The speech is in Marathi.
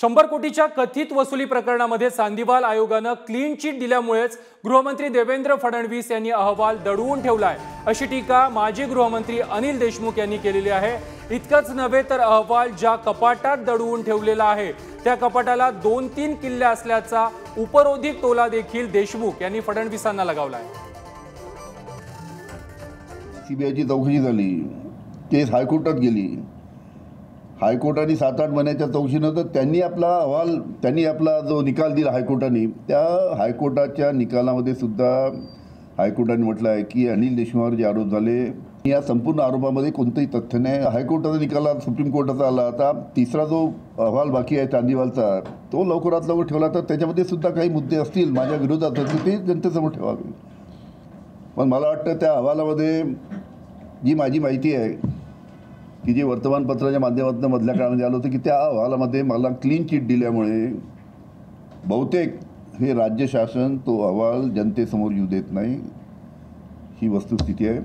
100 कोटीच्या कथित वसुली प्रकरणामध्ये चांदीवाल आयोगानं क्लीन चिट दिल्यामुळेच गृहमंत्री देवेंद्र फडणवीस यांनी अहवाल दडवून ठेवलाय अशी टीका माजी गृहमंत्री अनिल देशमुख यांनी केलेली आहे। इतकंच नव्हे तर अहवाल ज्या कपाटात दडवून ठेवलेला आहे त्या कपाटाला 2-3 किल्ले असल्याचा उपरोधिक टोला देखील देशमुख यांनी फडणवीसांना लगावलाय। सीबीआयची चौकशी झाली, केस हायकोर्टात गेली। हायकोर्टाने 7-8 महिन्याच्या चौकशीनंतर त्यांनी आपला जो निकाल दिला हायकोर्टाने, त्या हायकोर्टाच्या निकालामध्ये सुद्धा हायकोर्टाने म्हटलं आहे की अनिल देशमुखावर जे आरोप झाले या संपूर्ण आरोपामध्ये कोणतंही तथ्य नाही। हायकोर्टाचा निकाल सुप्रीम कोर्टाचा आला, आता तिसरा जो अहवाल बाकी आहे चांदीवालचा तो लवकरात लवकर ठेवला तर त्याच्यामध्ये सुद्धा काही मुद्दे असतील माझ्या विरोधात असतील ते जनतेसमोर ठेवावे। पण मला वाटतं त्या अहवालामध्ये जी माझी माहिती आहे की जे वर्तमानपत्राच्या माध्यमातून मधल्या काळामध्ये आलं होतं की त्या अहवालामध्ये मला क्लीन चिट दिल्यामुळे बहुतेक हे राज्य शासन तो अहवाल जनतेसमोर येऊ देत नाही, ही वस्तुस्थिती आहे।